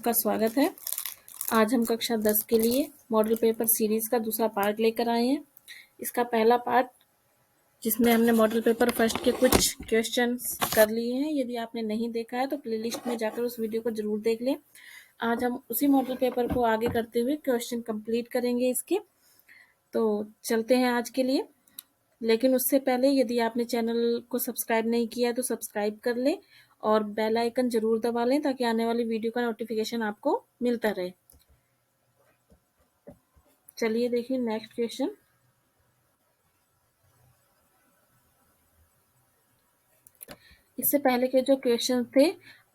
आपका स्वागत है। आज हम कक्षा 10 के लिए मॉडल पेपर सीरीज़ का दूसरा पार्ट लेकर आए हैं। इसका पहला पार्ट जिसमें हमने मॉडल पेपर फर्स्ट के कुछ क्वेश्चंस कर लिए हैं। यदि आपने नहीं देखा है तो प्लेलिस्ट में जाकर उस वीडियो को ज़रूर देख लें। आज हम उसी मॉडल पेपर को आगे करते हुए क्वेश्चन कंप्लीट करेंगे इसके। तो चलते हैं आज के लिए, लेकिन उससे पहले यदि आपने चैनल को सब्सक्राइब नहीं किया है तो सब्सक्राइब कर लें और बेल आइकन जरूर दबा लें ताकि आने वाली वीडियो का नोटिफिकेशन आपको मिलता रहे। चलिए देखिए नेक्स्ट क्वेश्चन। इससे पहले के जो क्वेश्चन थे,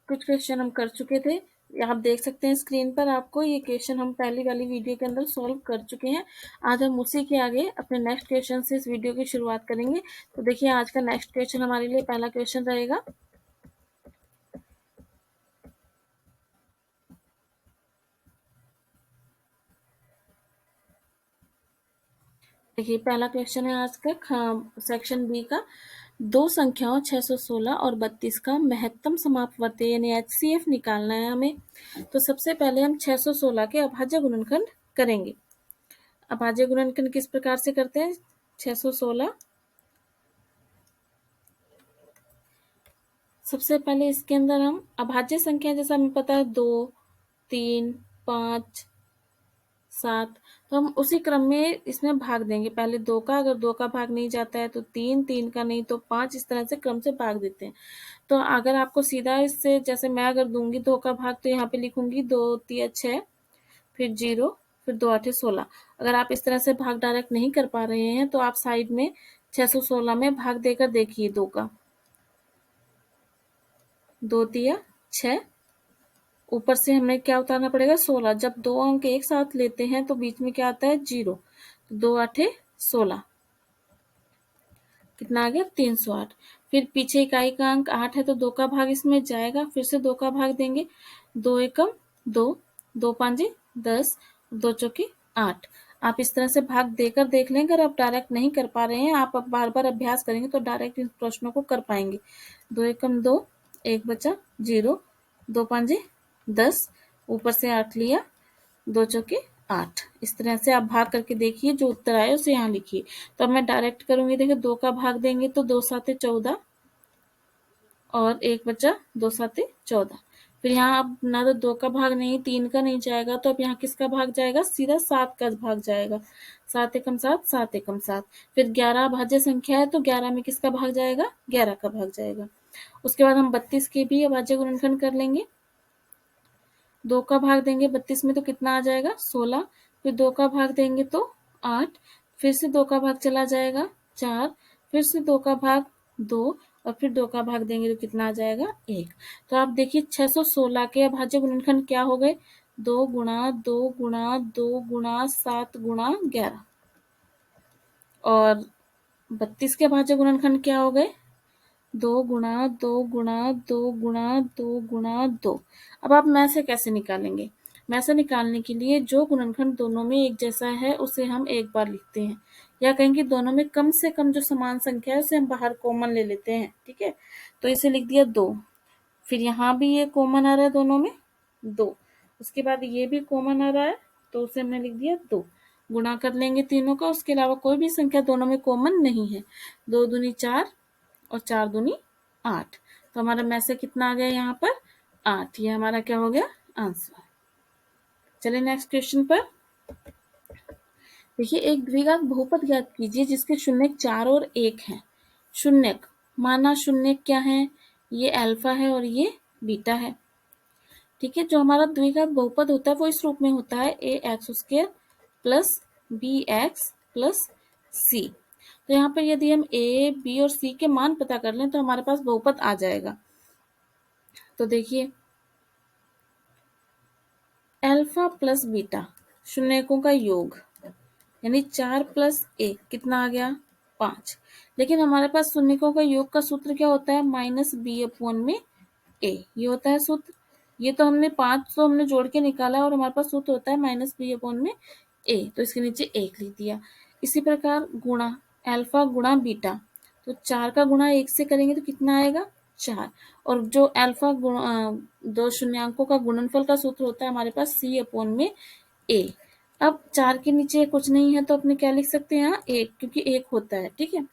कुछ क्वेश्चन हम कर चुके थे। आप देख सकते हैं स्क्रीन पर आपको ये क्वेश्चन हम पहली वाली वीडियो के अंदर सॉल्व कर चुके हैं। आज हम उसी के आगे अपने नेक्स्ट क्वेश्चन से इस वीडियो की शुरुआत करेंगे। तो देखिए आज का नेक्स्ट क्वेश्चन हमारे लिए पहला क्वेश्चन रहेगा। देखिए पहला क्वेश्चन है आज का सेक्शन बी का। दो संख्याओं 616 और 32 का महत्तम समापवर्ती यानी HCF निकालना है हमें। तो सबसे पहले हम 616 के अभाज्य गुणनखंड करेंगे। अभाज्य गुणनखंड किस प्रकार से करते हैं? 616 सबसे पहले इसके अंदर हम अभाज्य संख्या जैसा हमें पता है 2, 3, 5, 7, तो हम उसी क्रम में इसमें भाग देंगे। पहले 2 का, अगर 2 का भाग नहीं जाता है तो 3, 3 का नहीं तो 5, इस तरह से क्रम से भाग देते हैं। तो अगर आपको सीधा इससे जैसे मैं अगर दूंगी 2 का भाग तो यहाँ पे लिखूंगी 2 3 6, फिर 0, फिर 2 8 16। अगर आप इस तरह से भाग डायरेक्ट नहीं कर पा रहे हैं तो आप साइड में 616 में भाग देकर देखिए 2 का। 2 3 6, ऊपर से हमें क्या उतारना पड़ेगा 16। जब दो अंक एक साथ लेते हैं तो बीच में क्या आता है 0। 2 8 16, कितना आ गया 308। फिर पीछे इकाई का अंक 8 है तो 2 का भाग इसमें जाएगा, फिर से 2 का भाग देंगे। 2 एकम 2, 2 पांजे 10, 2 चौके 8। आप इस तरह से भाग देकर देख लें। अगर आप डायरेक्ट नहीं कर पा रहे हैं, आप अब बार बार अभ्यास करेंगे तो डायरेक्ट इन प्रश्नों को कर पाएंगे। 2 एकम 2, 1 बचा 0, 2 पांजे 10, ऊपर से 8 लिया, 2 चौके 8। इस तरह से आप भाग करके देखिए, जो उत्तर आए उसे यहाँ लिखिए। तो अब मैं डायरेक्ट करूंगी। देखिए 2 का भाग देंगे तो 2 7 14 और 1 बचा 2 7 14। फिर यहाँ अब ना तो 2 का भाग नहीं, 3 का नहीं जाएगा, तो अब यहाँ किसका भाग जाएगा? सीधा 7 का भाग जाएगा। 7 एकम 7, 7 एकम 7। फिर 11 अभाज्य संख्या है तो 11 में किसका भाग जाएगा? 11 का भाग जाएगा। उसके बाद हम 32 के भी अभाज्य गुणनखंड कर लेंगे। 2 का भाग देंगे 32 में तो कितना आ जाएगा? 16। फिर 2 का भाग देंगे तो 8, फिर से 2 का भाग चला जाएगा 4, फिर से 2 का भाग 2, और फिर 2 का भाग देंगे तो कितना आ जाएगा? 1। तो आप देखिए 616 के अभाज्य गुणनखंड क्या हो गए? 2 गुणा 2 गुणा 2 गुणा 7 गुणा 11। और 32 के अभाज्य गुणनखंड क्या हो गए? 2 गुणा 2 गुणा 2 गुणा 2 गुणा 2। अब आप में से कैसे निकालेंगे? में से निकालने के लिए जो गुणनखंड दोनों में एक जैसा है उसे हम एक बार लिखते हैं, या कहेंगे दोनों में कम से कम जो समान संख्या है उसे हम बाहर कॉमन ले लेते हैं। ठीक है, तो इसे लिख दिया 2। फिर यहाँ भी ये कॉमन आ रहा है दोनों में 2, उसके बाद ये भी कॉमन आ रहा है तो उसे हमने लिख दिया 2। गुणा कर लेंगे तीनों का, उसके अलावा कोई भी संख्या दोनों में कॉमन नहीं है। 2 दूनी 4 और 4 दूनी 8। तो हमारा में से कितना आ गया यहाँ पर? 8। ये हमारा क्या हो गया? आंसर। चलिए नेक्स्ट क्वेश्चन पर। देखिए एक द्विघात बहुपद ज्ञात कीजिए जिसके शून्यक 4 और 1 है। शून्यक माना शून्यक क्या है? ये अल्फा है और ये बीटा है। ठीक है, जो हमारा द्विघात बहुपद होता है वो इस रूप में होता है ax² plus bx plus c। तो यहाँ पर यदि हम a, b और c के मान पता कर लें तो हमारे पास बहुपद आ जाएगा। तो देखिए अल्फा प्लस बीटा शून्यकों का योग यानी 4 प्लस 1 कितना आ गया? 5। लेकिन हमारे पास शून्यकों का योग का सूत्र क्या होता है? -b/में a, ये होता है सूत्र। ये तो हमने 5 तो हमने जोड़ के निकाला और हमारे पास सूत्र होता है -b/में a, तो इसके नीचे 1 लिख दिया। इसी प्रकार गुणा अल्फा गुणा बीटा, तो 4 का गुणा 1 से करेंगे तो कितना आएगा? 4। और जो अल्फा दो शून्यांकों का गुणनफल का सूत्र होता है हमारे पास c अपॉन में a। अब 4 के नीचे कुछ नहीं है तो अपने क्या लिख सकते हैं यहाँ 1, क्योंकि 1 होता है, ठीक है।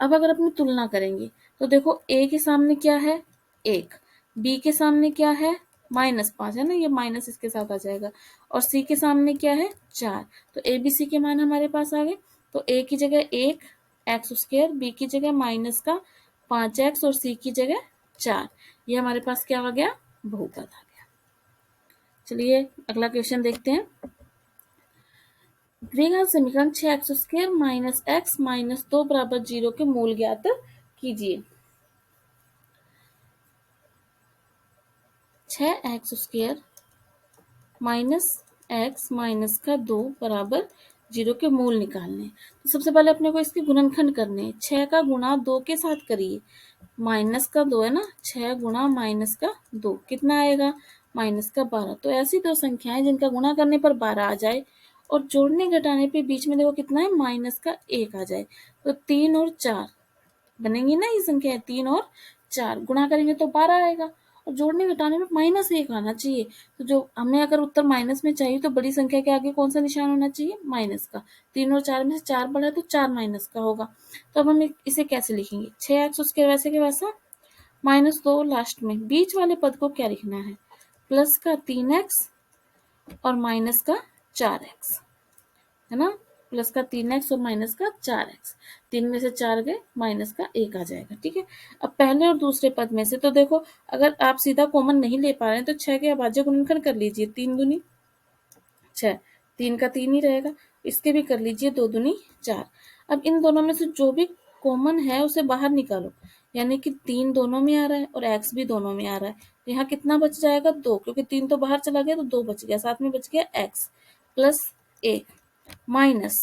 अब अगर अपनी तुलना करेंगे तो देखो a के सामने क्या है 1, b के सामने क्या है -5 है ना, ये माइनस इसके साथ आ जाएगा, और c के सामने क्या है 4। तो a b c के मान हमारे पास आ गए। तो a की जगह 1 एक्स स्क्वायर, b की जगह माइनस का 5x और c की जगह 4। ये हमारे पास क्या आ गया बहुपद आ गया। चलिए अगला क्वेश्चन देखते हैं। द्विघात समीकरण 6x square minus x minus 2 बराबर 0 के मूल ज्ञात कीजिए। 6x square minus x minus का 2 बराबर 0 के मूल निकालने। तो सबसे पहले अपने को इसके गुणनखंड करने हैं। 6 का गुणा 2 के साथ करिए, माइनस का 2 है ना, 6 गुणा माइनस का 2 कितना आएगा -12। तो ऐसी दो संख्याएं जिनका गुणा करने पर 12 आ जाए और जोड़ने घटाने पे बीच में देखो कितना है माइनस का 1 आ जाए, तो 3 और 4 बनेंगी ना, ये संख्या है 3 और 4 गुणा करेंगे तो 12 आएगा, और जोड़ने घटाने में -1 आना चाहिए। तो जो हमें अगर उत्तर माइनस में चाहिए तो बड़ी संख्या के आगे कौन सा निशान होना चाहिए माइनस का। 3 और 4 में से 4 बड़ा है तो 4 माइनस का होगा। तो अब हम इसे कैसे लिखेंगे, 6x उसके वैसे के वैसा, -2 लास्ट में, बीच वाले पद को क्या लिखना है प्लस का 3x और माइनस का 4x, है ना, प्लस का 3x और माइनस का 4x, 3 में से 4 गए माइनस का 1 आ जाएगा, ठीक है। अब पहले और दूसरे पद में से तो देखो अगर आप सीधा कॉमन नहीं ले पा रहे हैं तो 6 के अभाज्य गुणनखंड कर लीजिए, 3 दूनी 6, 3 का 3 ही रहेगा, इसके भी कर लीजिए 2 दूनी 4। अब इन दोनों में से जो भी कॉमन है उसे बाहर निकालो, यानी कि 3 दोनों में आ रहा है और x भी दोनों में आ रहा है, तो यहाँ कितना बच जाएगा 2, क्योंकि 3 तो बाहर चला गया तो 2 बच गया, साथ में बच गया x प्लस 1 माइनस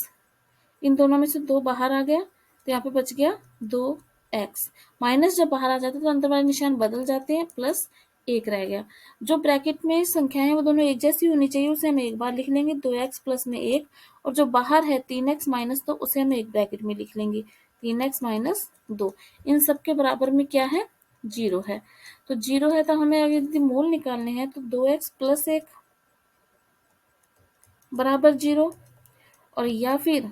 इन दोनों में से 2 बाहर आ गया तो यहाँ पे बच गया 2x, माइनस जब बाहर आ जाते हैं तो अंदर वाले निशान बदल जाते हैं, प्लस 1 रह गया। जो ब्रैकेट में संख्याएं हैं वो दोनों एक जैसी होनी चाहिए, उसे हम एक बार लिख लेंगे 2x प्लस में 1, और जो बाहर है 3x माइनस 2 उसे हम एक ब्रैकेट में लिख लेंगे 3x माइनस 2। इन सब के बराबर में क्या है 0 है, तो 0 है तो हमें अगर यदि मूल निकालने हैं तो 2x प्लस 1 बराबर 0, और या फिर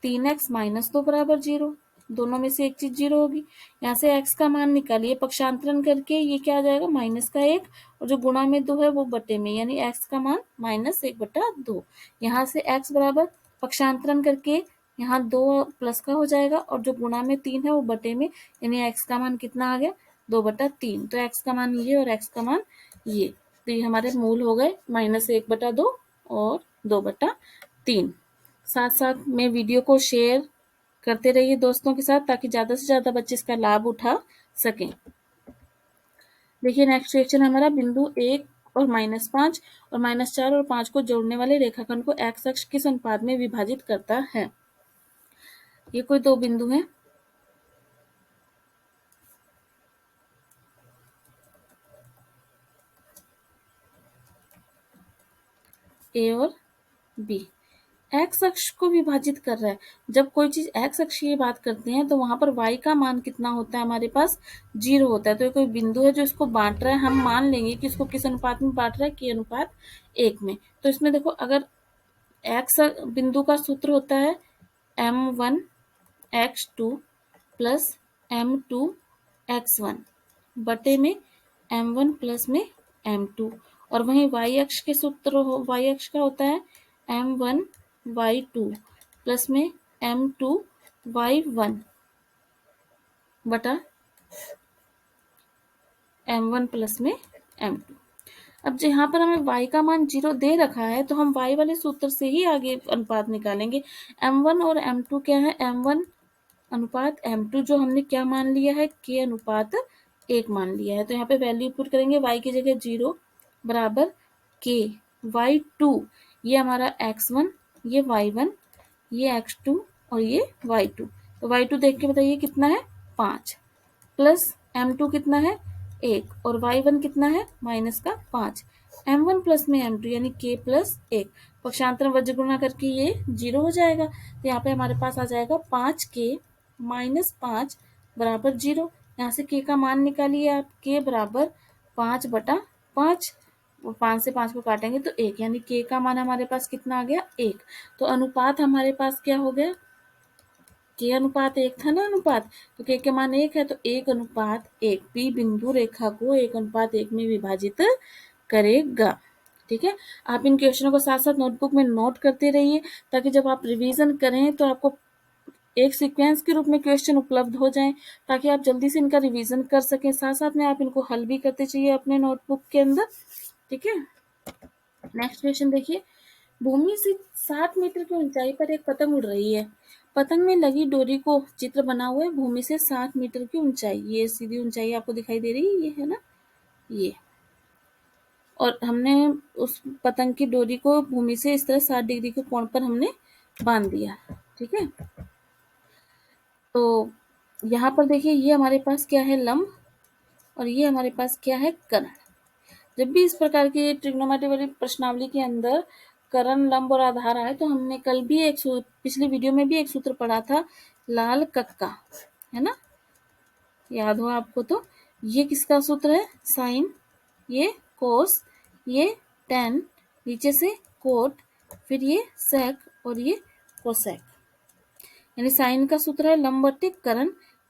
3x माइनस 2 बराबर 0, दोनों में से एक चीज 0 होगी। यहाँ से x का मान निकालिए, पक्षांतरण करके ये क्या आ जाएगा माइनस का 1, और जो गुणा में 2 है वो बटे में, यानी x का मान -1/2। यहाँ से x बराबर पक्षांतरण करके यहाँ 2 प्लस का हो जाएगा, और जो गुणा में 3 है वो बटे में, यानी x का मान कितना आ गया 2/3। तो x का मान ये और x का मान ये, तो ये हमारे मूल हो गए -1/2 और 2/3। साथ साथ में वीडियो को शेयर करते रहिए दोस्तों के साथ, ताकि ज़्यादा से ज़्यादा बच्चे इसका लाभ उठा सकें। देखिए नेक्स्ट क्वेश्चन हमारा बिंदु 1 और -5 और -4 और 5 को जोड़ने वाले रेखाखंड को x अक्ष किस अनुपात में विभाजित करता है। ये कोई दो बिंदु हैं, ए और बी, एक्स अक्ष को विभाजित कर रहा है। जब कोई चीज एक्स अक्ष की बात करते हैं तो वहां पर वाई का मान कितना होता है हमारे पास 0 होता है। तो ये कोई बिंदु है जो इसको बांट रहा है, हम मान लेंगे कि इसको किस अनुपात में बांट रहा है, के अनुपात 1 में। तो इसमें देखो अगर एक्स बिंदु का सूत्र होता है m1 x2 plus m2 x1 बटे में m1 प्लस में m2, और वहीं y अक्ष के सूत्र y अक्ष का होता है m1 y2 प्लस में m2 y1 बटा m1 प्लस में m2। अब जो यहाँ पर हमें y का मान 0 दे रखा है तो हम y वाले सूत्र से ही आगे अनुपात निकालेंगे। m1 और m2 क्या है, m1 अनुपात m2 जो हमने क्या मान लिया है k अनुपात 1 मान लिया है। तो यहाँ पे वैल्यू पुट करेंगे, y की जगह 0 बराबर k y2, ये हमारा x1, ये y1, ये x2 और ये y2। तो y2 देख के बताइए कितना है 5, प्लस m2 कितना है 1 और y1 कितना है माइनस का 5, m1 प्लस में m2 यानी k प्लस 1, पक्षांतर वज्र गुणा करके ये 0 हो जाएगा। तो यहाँ पे हमारे पास आ जाएगा 5k माइनस 5 बराबर 0। यहाँ से के का मान निकालिए आप, के बराबर 5/5, 5 से 5 को काटेंगे तो 1, यानी के का मान हमारे पास कितना आ गया, 1। तो अनुपात हमारे पास क्या हो गया, के अनुपात 1 था ना अनुपात, तो के मान 1 है, तो 1:1 पी बिंदु रेखा को 1:1 में विभाजित करेगा। ठीक है, आप इन क्वेश्चनों को साथ साथ नोटबुक में नोट करते रहिए, ताकि जब आप रिवीजन करें तो आपको एक सीक्वेंस के रूप में क्वेश्चन उपलब्ध हो जाएं, ताकि आप जल्दी से इनका रिवीजन कर सकें। साथ साथ में आप इनको हल भी करते चाहिए अपने नोटबुक के अंदर। ठीक है, नेक्स्ट क्वेश्चन देखिए, भूमि से 60 मीटर की ऊंचाई पर एक पतंग उड़ रही है। पतंग में लगी डोरी को, चित्र बना हुआ है, भूमि से 60 मीटर की ऊंचाई, ये सीधी ऊंचाई आपको दिखाई दे रही है, ये है ना, ये, और हमने उस पतंग की डोरी को भूमि से इस तरह 60 डिग्री के कोण पर हमने बांध दिया। ठीक है, तो यहाँ पर देखिए, ये हमारे पास क्या है, लंब, और ये हमारे पास क्या है, कर्ण। जब भी इस प्रकार की ट्रिग्नोमेट्री वाली प्रश्नावली के अंदर कर्ण, लंब और आधार आए, तो हमने कल भी पिछली वीडियो में भी एक सूत्र पढ़ा था, लाल कक्का, है ना, याद हो आपको। तो ये किसका सूत्र है, साइन, ये कोस, ये टेन, नीचे से कोट, फिर ये सेक और ये कोसेक। यानी साइन का सूत्र है लंब बट्टे कर्ण,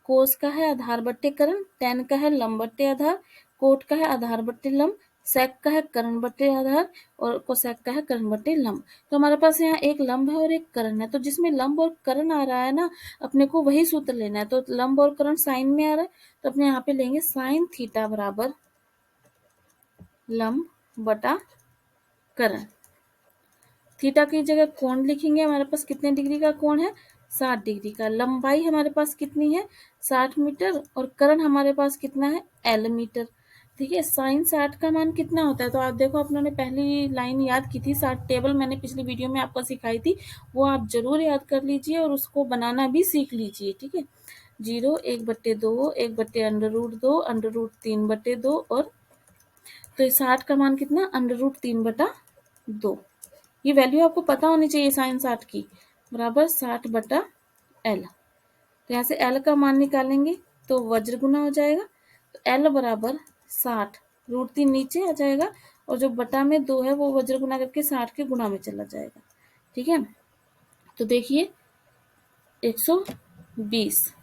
कोस का है आधार बट्टे कर्ण, टेन का है लंब बट्टे आधार, कोट का है आधार बट्टे लंब, सेक का है कर्ण बट्टे आधार, और कोसेक का है कर्ण बट्टे लंब। तो हमारे पास यहाँ एक लंब है और एक कर्ण है, तो जिसमें लंब और कर्ण आ रहा है ना, अपने को वही सूत्र लेना है। तो लंब और कर्ण साइन में आ रहा है, तो अपने यहाँ पे लेंगे साइन थीटा बराबर लंब बटा कर्ण। थीटा की जगह कोण लिखेंगे, हमारे पास कितने डिग्री का कोण है, 60 डिग्री का। लंबाई हमारे पास कितनी है, 60 मीटर, और कर्ण हमारे पास कितना है, L मीटर। ठीक है, साइन 60 का मान कितना होता है, तो आप देखो, आपने पहली लाइन याद की थी, 60 टेबल मैंने पिछली वीडियो में आपको सिखाई थी, वो आप जरूर याद कर लीजिए और उसको बनाना भी सीख लीजिए। ठीक है, 0, 1/2, 1/√2, √3/2, और तो 60 का मान कितना, √3/2। ये वैल्यू आपको पता होनी चाहिए साइन 60 की, बराबर 60/L। तो यहाँ से L का मान निकालेंगे तो वज्र गुना हो जाएगा, तो L बराबर 60, √3 नीचे आ जाएगा, और जो बटा में 2 है वो वज्र गुना करके 60 के गुणा में चला जाएगा। ठीक है, तो देखिए 120,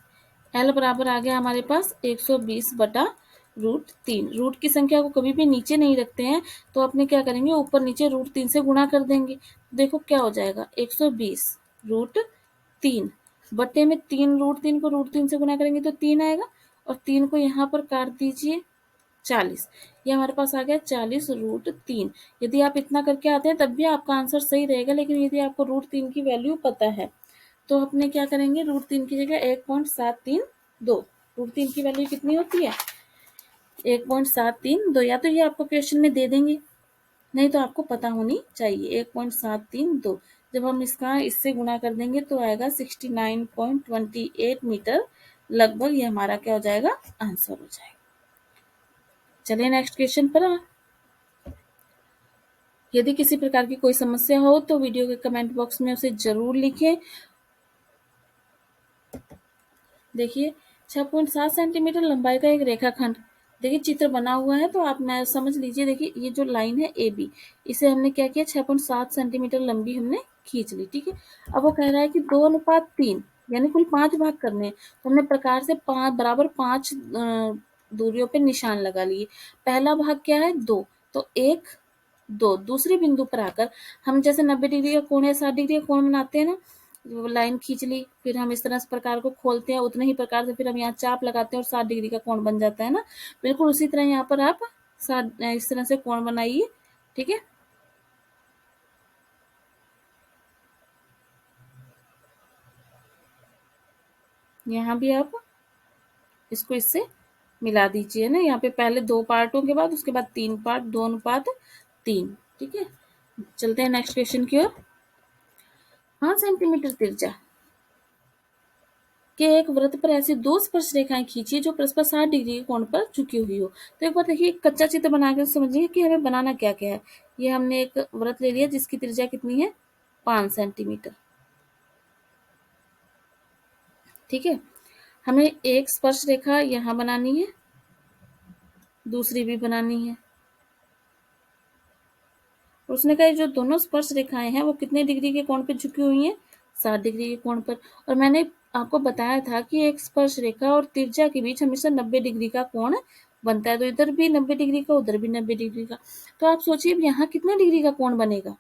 L बराबर आ गया हमारे पास 120/√3। रूट की संख्या को कभी भी नीचे नहीं रखते हैं, तो अपने क्या करेंगे, ऊपर नीचे √3 से गुणा कर देंगे। देखो क्या हो जाएगा, 120√3 बटे में 3, √3 को √3 से गुणा करेंगे तो 3 आएगा, और 3 को यहाँ पर काट दीजिए 40, ये हमारे पास आ गया 40√3। यदि आप इतना करके आते हैं तब भी आपका आंसर सही रहेगा, लेकिन यदि आपको √3 की वैल्यू पता है तो अपने क्या करेंगे, √3 की जगह 1.732, √3 की वैल्यू कितनी होती है, 1.732, या तो ये आपको क्वेश्चन में दे देंगे, नहीं तो आपको पता होनी चाहिए 1.732। जब हम इसका इससे गुणा कर देंगे तो आएगा 69.28 मीटर लगभग, ये हमारा क्या हो जाएगा, आंसर हो जाएगा। चलिए नेक्स्ट क्वेश्चन पर। यदि किसी प्रकार की कोई समस्या हो तो वीडियो के कमेंट बॉक्स में उसे जरूर लिखें। देखिए 6.7 सेंटीमीटर लंबाई का एक रेखाखंड, देखिए चित्र बना हुआ है, तो आप मैं समझ लीजिए। देखिए ये जो लाइन है ए बी, इसे हमने क्या किया, 6.7 सेंटीमीटर लंबी हमने खींच ली। ठीक है, अब वो कह रहा है कि 2:3 यानी कुल 5 भाग करने हैं, तो हमने प्रकार से 5 बराबर 5 दूरियों पे निशान लगा लिए। पहला भाग क्या है, 2, तो 1 2, दूसरे बिंदु पर आकर हम जैसे 90 डिग्री का कोण है, 60 डिग्री का कोण बनाते हैं ना, लाइन खींच ली, फिर हम इस तरह इस प्रकार को खोलते हैं, उतने ही प्रकार से फिर हम यहाँ चाप लगाते हैं और 60 डिग्री का कोण बन जाता है ना। बिल्कुल उसी तरह यहाँ पर आप 60 इस तरह से कोण बनाइए। ठीक है, यहाँ भी आप इसको इससे मिला दीजिए ना, यहाँ पे पहले 2 पार्टों के बाद उसके बाद 3 पार्ट, 2:3। ठीक है, चलते हैं नेक्स्ट क्वेश्चन की ओर। 5 सेंटीमीटर तिरछा के एक वृत्त पर ऐसी 2 स्पर्श रेखाएं खींचिए जो परस्पर 60 डिग्री के कोण पर झुकी हुई हो। तो एक बार देखिए, कच्चा चित्र बना कर समझिए कि हमें बनाना क्या क्या है। ये हमने एक वृत्त ले लिया जिसकी त्रिज्या कितनी है, 5 सेंटीमीटर। ठीक है, हमें एक स्पर्श रेखा यहाँ बनानी है, दूसरी भी बनानी है। उसने कहा जो दोनों स्पर्श रेखाएं हैं वो कितने डिग्री के कोण पर झुकी हुई हैं? 60 डिग्री के कोण पर। और मैंने आपको बताया था कि एक स्पर्श रेखा और त्रिज्या के बीच हमेशा 90 डिग्री का कोण बनता है, तो इधर भी 90 डिग्री का, उधर भी 90 डिग्री का। तो आप सोचिए यहाँ कितने डिग्री का कोण बनेगा?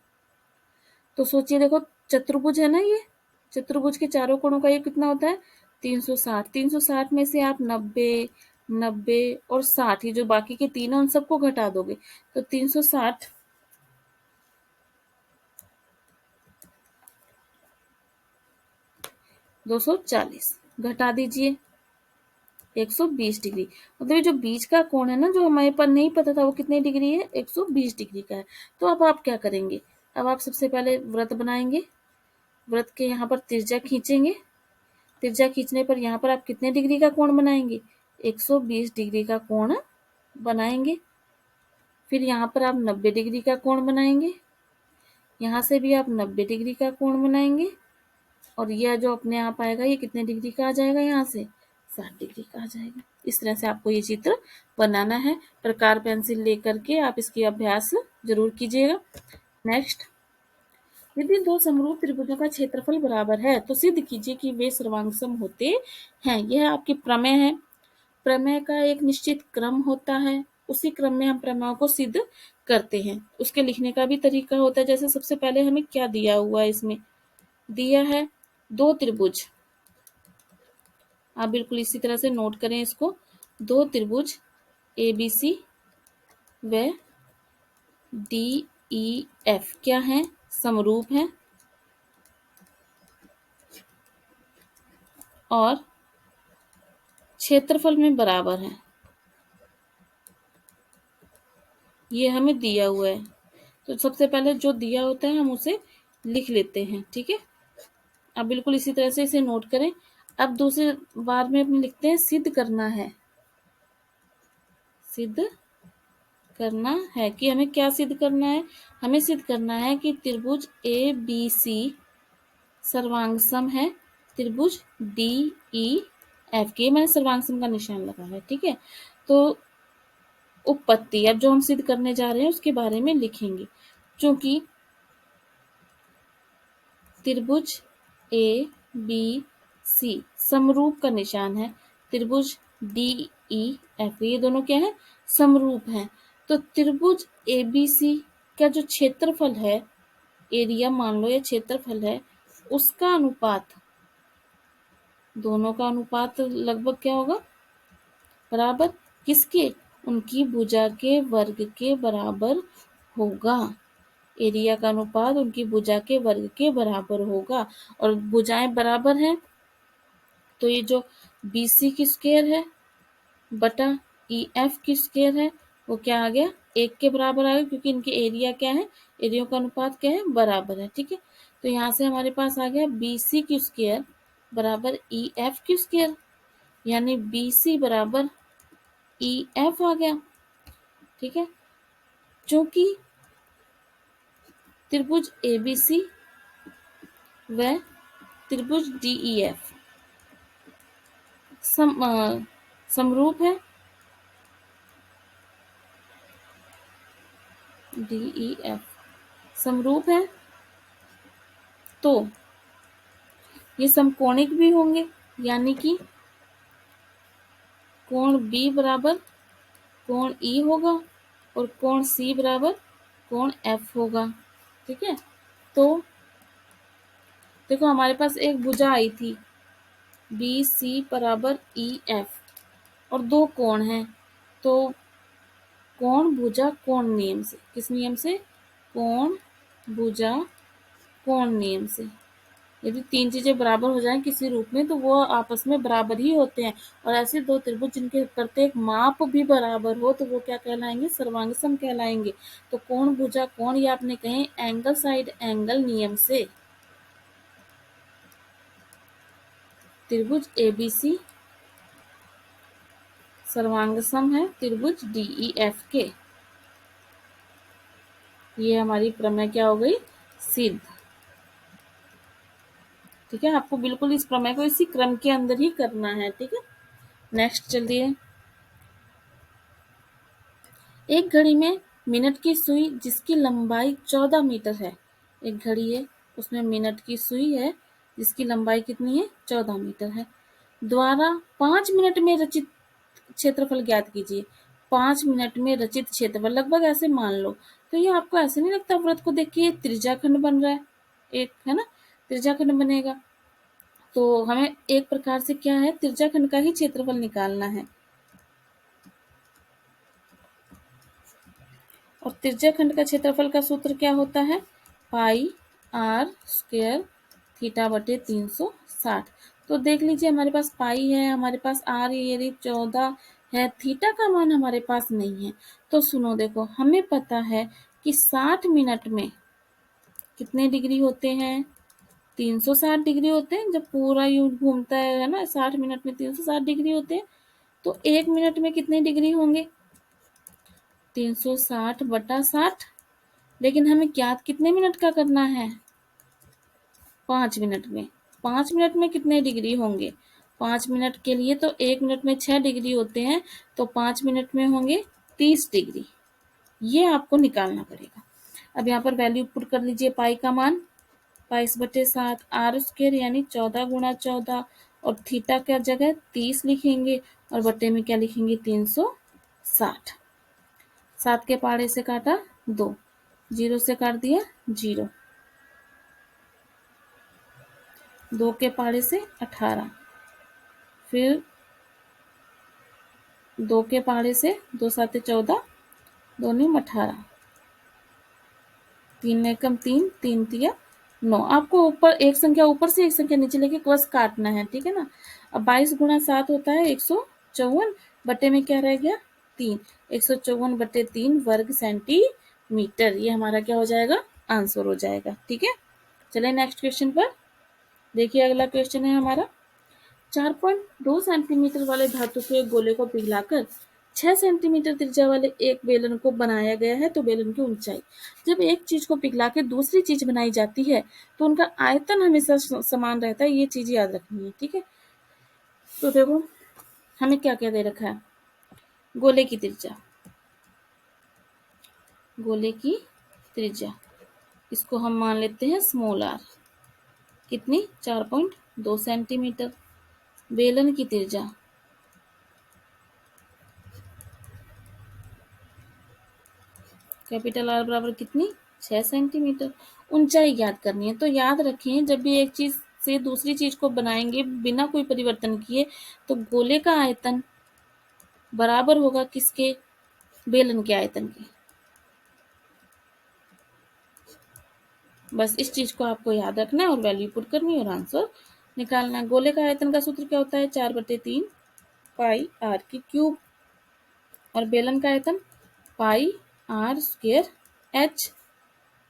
तो सोचिए, देखो चतुर्भुज है ना, ये चतुर्भुज के चारों कोणों का ये कितना होता है? 360। 360 में से आप 90, 90 और 60, ये जो बाकी के तीन है उन सबको घटा दोगे तो 360 240 घटा दीजिए 120 डिग्री। मतलब ये जो बीच का कोण है ना, जो हमारे पर नहीं पता था वो कितने डिग्री है, 120 डिग्री का है। तो अब आप क्या करेंगे? अब आप सबसे पहले वृत्त बनाएंगे, वृत्त के यहाँ पर त्रिज्या खींचेंगे, त्रिज्या खींचने पर यहाँ पर आप कितने डिग्री का कोण बनाएंगे? 120 डिग्री का कोण बनाएंगे। फिर यहाँ पर आप 90 डिग्री का कोण बनाएंगे, यहाँ से भी आप 90 डिग्री का कोण बनाएंगे, और यह जो अपने आप आएगा ये कितने डिग्री का आ जाएगा? यहाँ से 60 डिग्री का आ जाएगा। इस तरह से आपको ये चित्र बनाना है। प्रकार पेंसिल लेकर के आप इसकी अभ्यास जरूर कीजिएगा। नेक्स्ट, यदि दो समरूप त्रिभुजों का क्षेत्रफल बराबर है तो सिद्ध कीजिए कि वे सर्वांगसम होते हैं। यह आपकी प्रमेय है। प्रमेय का एक निश्चित क्रम होता है, उसी क्रम में हम प्रमेयों को सिद्ध करते हैं। उसके लिखने का भी तरीका होता है। जैसे सबसे पहले हमें क्या दिया हुआ है, इसमें दिया है दो त्रिभुज। आप बिल्कुल इसी तरह से नोट करें इसको। दो त्रिभुज ABC व DEF क्या है? समरूप है और क्षेत्रफल में बराबर है। ये हमें दिया हुआ है, तो सबसे पहले जो दिया होता है हम उसे लिख लेते हैं। ठीक है, अब बिल्कुल इसी तरह से इसे नोट करें। अब दूसरे बार में अपने लिखते हैं सिद्ध करना है। सिद्ध करना है कि हमें क्या सिद्ध करना है? हमें सिद्ध करना है कि त्रिभुज ABC सर्वांगसम है त्रिभुज DEF के। मैंने सर्वांगसम का निशान लगा है। ठीक है, तो उपपत्ति अब जो हम सिद्ध करने जा रहे हैं उसके बारे में लिखेंगे। क्योंकि त्रिभुज ABC समरूप का निशान है, त्रिभुज DEF ये दोनों क्या है? समरूप हैं। तो त्रिभुज ABC का जो क्षेत्रफल है, एरिया मान लो या क्षेत्रफल है, उसका अनुपात, दोनों का अनुपात लगभग क्या होगा? बराबर किसके? उनकी भुजा के वर्ग के बराबर होगा। एरिया का अनुपात उनकी भुजा के वर्ग के बराबर होगा। और भुजाएं बराबर हैं तो ये जो BC की स्क्वायर है बटा EF की स्क्वायर है वो क्या आ गया? 1 के बराबर आ गया, क्योंकि इनके एरिया क्या है? एरिया का अनुपात क्या है? बराबर है। ठीक है, तो यहाँ से हमारे पास आ गया BC की स्क्वायर बराबर EF की स्क्वायर, यानी BC बराबर EF आ गया। ठीक है, क्योंकि त्रिभुज ABC व त्रिभुज DEF समरूप है। DEF समरूप है तो ये समकोणिक भी होंगे, यानी कि कोण B बराबर कोण E होगा और कोण C बराबर कोण F होगा। ठीक है, तो देखो हमारे पास एक भुजा आई थी BC बराबर EF और दो कोण हैं, तो कोण भुजा कोण नियम से, किस नियम से? कोण भुजा कोण नियम से। यदि तीन चीजें बराबर हो जाएं किसी रूप में तो वो आपस में बराबर ही होते हैं। और ऐसे दो त्रिभुज जिनके प्रत्येक माप भी बराबर हो तो वो क्या कहलाएंगे? सर्वांगसम कहलाएंगे। तो कोण भुजा कोण, ये आपने कहे एंगल साइड एंगल नियम से त्रिभुज ABC सर्वांगसम है त्रिभुज DEF के। ये हमारी प्रमेय क्या हो गई? सिद्ध। ठीक है, आपको बिल्कुल इस प्रमेय को इसी क्रम के अंदर ही करना है। ठीक है, नेक्स्ट चलिए। एक घड़ी में मिनट की सुई जिसकी लंबाई 14 मीटर है। एक घड़ी है, उसमें मिनट की सुई है जिसकी लंबाई कितनी है, 14 मीटर है, द्वारा 5 मिनट में रचित क्षेत्रफल ज्ञात कीजिए। 5 मिनट में रचित क्षेत्रफल लगभग ऐसे मान लो। तो ये आपको ऐसे नहीं लगता व्रत को देख के ये त्रिज्याखंड बन रहा है, एक है ना, त्रिज्याखंड बनेगा। तो हमें एक प्रकार से क्या है, त्रिज्याखंड का ही क्षेत्रफल निकालना है। और त्रिज्याखंड का क्षेत्रफल का सूत्र क्या होता है, पाई आर स्क्वायर थीटा बटे 360। तो देख लीजिए हमारे पास पाई है, हमारे पास आर ये 14 है, थीटा का मान हमारे पास नहीं है। तो सुनो देखो, हमें पता है कि 60 मिनट में कितने डिग्री होते हैं, 360 डिग्री होते हैं। जब पूरा यूं घूमता है ना, 60 मिनट में 360 डिग्री होते हैं। तो 1 मिनट में कितने डिग्री होंगे, 360 बटा 60। लेकिन हमें ज्ञात कितने मिनट का करना है, 5 मिनट में। 5 मिनट में कितने डिग्री होंगे, 5 मिनट के लिए तो 1 मिनट में 6 डिग्री होते हैं, तो 5 मिनट में होंगे 30 डिग्री। ये आपको निकालना पड़ेगा। अब यहाँ पर वैल्यू पुट कर लीजिए, पाई का मान 22/7 आर स्क्वायर यानी 14 गुणा 14, और थीटा क्या जगह 30 लिखेंगे, और बटे में क्या लिखेंगे 360। 7 के पहाड़े से काटा 2, 0 से काट दिया 0, 2 के पहाड़े से 18, फिर 2 के पहाड़े से 2 7 14, 2 9 18, 3 एकम 3, 3 तिया 9। आपको ऊपर एक संख्या ऊपर से एक संख्या नीचे लेके बस काटना है, ठीक है ना। अब 22 गुणा 7 होता है 154, बटे में क्या रह गया 3, 154 बटे 3 वर्ग सेंटीमीटर। ये हमारा क्या हो जाएगा, आंसर हो जाएगा। ठीक है, चले नेक्स्ट क्वेश्चन पर। देखिए अगला क्वेश्चन है हमारा, 4.2 सेंटीमीटर वाले धातु के गोले को पिघलाकर 6 सेंटीमीटर त्रिज्या वाले एक बेलन को बनाया गया है। तो बेलन की ऊंचाई, जब एक चीज को पिघला के दूसरी चीज बनाई जाती है तो उनका आयतन हमेशा समान रहता है, ये चीज याद रखनी है। ठीक है, तो देखो हमें क्या क्या दे रखा है, गोले की त्रिज्या, गोले की त्रिज्या इसको हम मान लेते हैं स्मॉल आर, कितनी 4.2 सेंटीमीटर। बेलन की त्रिज्या कैपिटल आर बराबर कितनी 6 सेंटीमीटर। ऊंचाई ज्ञात करनी है, तो याद रखें जब भी एक चीज से दूसरी चीज को बनाएंगे बिना कोई परिवर्तन किए, तो गोले का आयतन बराबर होगा किसके, बेलन के आयतन के। बस इस चीज को आपको याद रखना है और वैल्यू पुट करनी है और आंसर निकालना है। गोले का आयतन का सूत्र क्या होता है, 4/3 पाई आर की क्यूब, और बेलन का आयतन पाई आर स्क्वायर एच।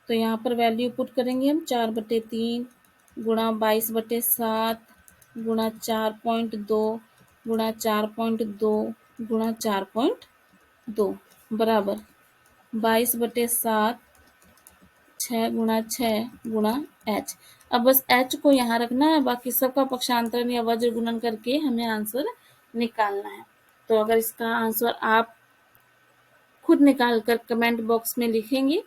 तो यहाँ पर वैल्यू पुट करेंगे हम, 4/3 गुणा 22/7 गुणा 4.2 गुणा 4.2 गुणा 4.2 बराबर 22/7 6 गुणा एच। अब बस एच को यहाँ रखना है, बाकी सबका पक्षांतरण या वज्र गुणन करके हमें आंसर निकालना है। तो अगर इसका आंसर आप खुद निकाल कर कमेंट बॉक्स में लिखेंगे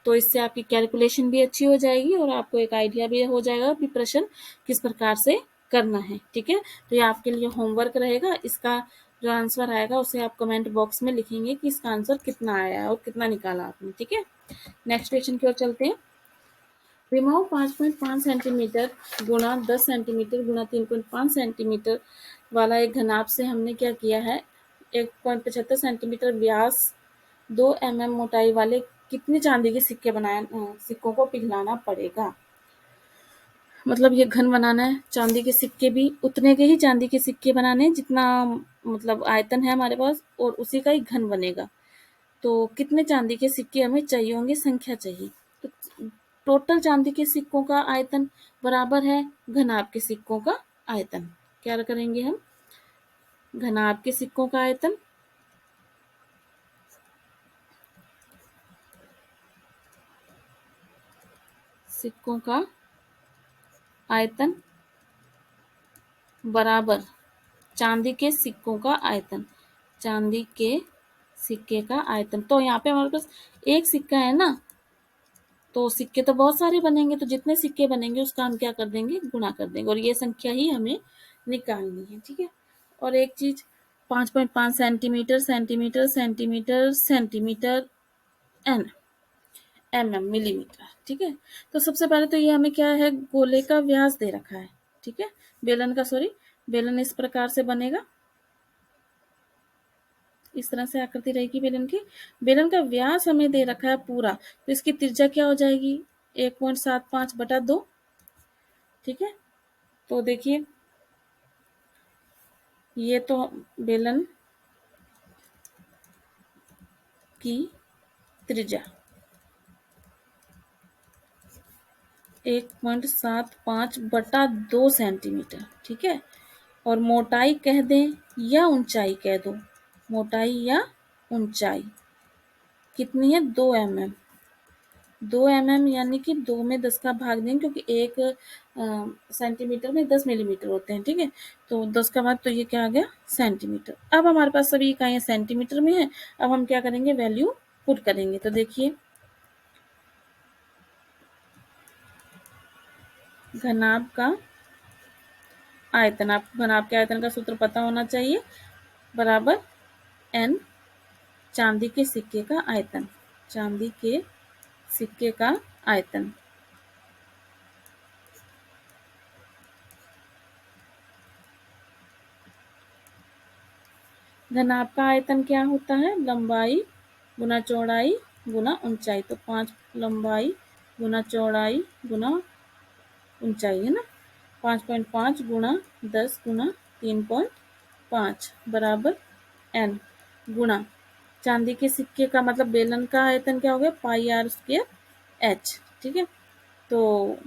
तो इससे आपकी कैलकुलेशन भी अच्छी हो जाएगी और आपको एक आइडिया भी हो जाएगा कि प्रश्न किस प्रकार से करना है। ठीक है, तो ये आपके लिए होमवर्क रहेगा। इसका जो आंसर आएगा उसे आप कमेंट बॉक्स में लिखेंगे कि इसका आंसर कितना आया और कितना निकाला आपने। ठीक है, नेक्स्ट क्वेश्चन की ओर चलते हैं। विमाओं 5.5 सेंटीमीटर गुणा 10 सेंटीमीटर गुणा 3.5 सेंटीमीटर वाला एक घनाभ से हमने क्या किया है, 1.75 सेंटीमीटर व्यास 2 mm मोटाई वाले कितने चांदी के सिक्के सिक्कों को पिघलाना पड़ेगा। मतलब ये घन बनाना है, चांदी के सिक्के भी उतने के ही चांदी के सिक्के बनाने हैं जितना मतलब आयतन है हमारे पास, और उसी का ही घन बनेगा। तो कितने चांदी के सिक्के हमें चाहिए होंगे, संख्या चाहिए। तो टोटल चांदी के सिक्कों का आयतन बराबर है घनाभ के सिक्कों का आयतन। क्या करेंगे हम, घनाभ के सिक्कों का आयतन सिक्कों का आयतन बराबर चांदी के सिक्कों का आयतन, चांदी के सिक्के का आयतन। तो यहाँ पे हमारे पास एक सिक्का है ना, तो सिक्के तो बहुत सारे बनेंगे, तो जितने सिक्के बनेंगे उसका हम क्या कर देंगे, गुणा कर देंगे, और ये संख्या ही हमें निकालनी है। ठीक है। और एक चीज, 5.5 सेंटीमीटर, सेंटीमीटर, सेंटीमीटर, सेंटीमीटर, एन, मिलीमीटर। ठीक है। तो सबसे पहले तो ये हमें क्या है, गोले का व्यास दे रखा है। ठीक है। बेलन का, सॉरी, बेलन इस प्रकार से बनेगा, इस तरह से आकृति रहेगी बेलन की। बेलन का व्यास हमें दे रखा है पूरा, तो इसकी त्रिज्या क्या हो जाएगी, 1.75/2। ठीक है। तो देखिए, ये तो बेलन की त्रिज्या 1.75/2 सेंटीमीटर। ठीक है। और मोटाई कह दें या ऊंचाई कह दो, मोटाई या ऊंचाई कितनी है, 2 mm। 2 mm यानी कि 2 में 10 का भाग देंगे, क्योंकि एक सेंटीमीटर में 10 मिलीमीटर होते हैं। ठीक है। तो 10 का भाग, तो ये क्या आ गया, सेंटीमीटर। अब हमारे पास सभी इकाइयां सेंटीमीटर में है। अब हम क्या करेंगे, वैल्यू पुट करेंगे। तो देखिए, घनाभ का आयतन, आपको घनाभ के आयतन का सूत्र पता होना चाहिए, बराबर n, चांदी के सिक्के का आयतन, चांदी के सिक्के का आयतन। घनाभ का आयतन क्या होता है, लंबाई गुना चौड़ाई गुना ऊंचाई। तो 5 लंबाई गुना चौड़ाई गुना ऊंचाई है ना, 5.5 गुना 10 गुना 3.5 बराबर n, गुना चांदी के सिक्के का मतलब बेलन का आयतन क्या हो गया, πr²h। ठीक है। तो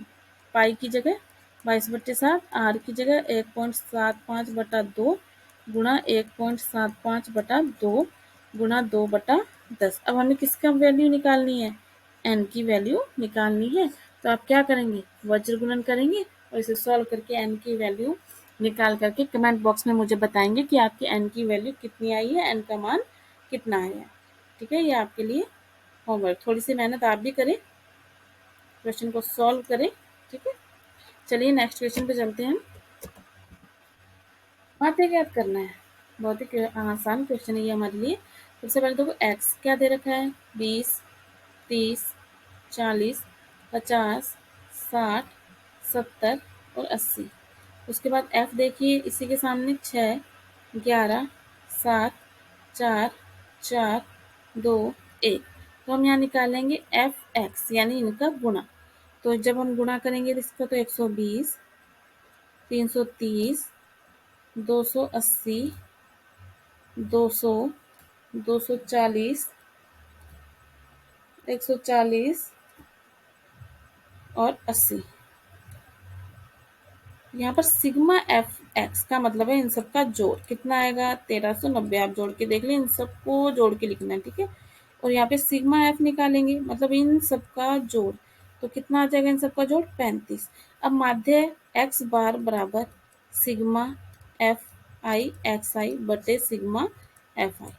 पाई की जगह 22/7, आर की जगह 1.75/2 गुणा 1.75/2 गुणा 2/10। अब हमें किसका वैल्यू निकालनी है, एन की वैल्यू निकालनी है। तो आप क्या करेंगे, वज्र गुणन करेंगे और इसे सॉल्व करके एन की वैल्यू निकाल करके कमेंट बॉक्स में मुझे बताएंगे कि आपकी एन की वैल्यू कितनी आई है, एन का मान कितना आया है। ठीक है। ये आपके लिए होमवर्क, थोड़ी सी मेहनत आप भी करें, क्वेश्चन को सॉल्व करें। ठीक है। चलिए नेक्स्ट क्वेश्चन पे चलते हैं। मात्रा ज्ञात करना है, बहुत ही आसान क्वेश्चन है ये हमारे लिए। सबसे पहले देखो, एक्स क्या दे रखा है, 20, 30, 40, 50, 60, 70 और 80। उसके बाद एफ देखिए, इसी के सामने 6, 11, 7, 4, 4, 2, 1। तो हम यहाँ निकालेंगे एफ एक्स, यानी इनका गुणा। तो जब हम गुणा करेंगे इसका, तो 120, 330, 280, 200, 240, 140 और 80। यहाँ पर सिग्मा एफ एक्स का मतलब है इन सबका जोड़ कितना आएगा, 1390। आप जोड़ के देख लें, इन सबको जोड़ के लिखना है। ठीक है। और यहाँ पे सिग्मा एफ निकालेंगे, मतलब इन सबका जोड़, तो कितना आ जाएगा इन सबका जोड़, 35। अब माध्य एक्स बार बराबर सिग्मा एफ आई एक्स आई बटे सिग्मा एफ आई।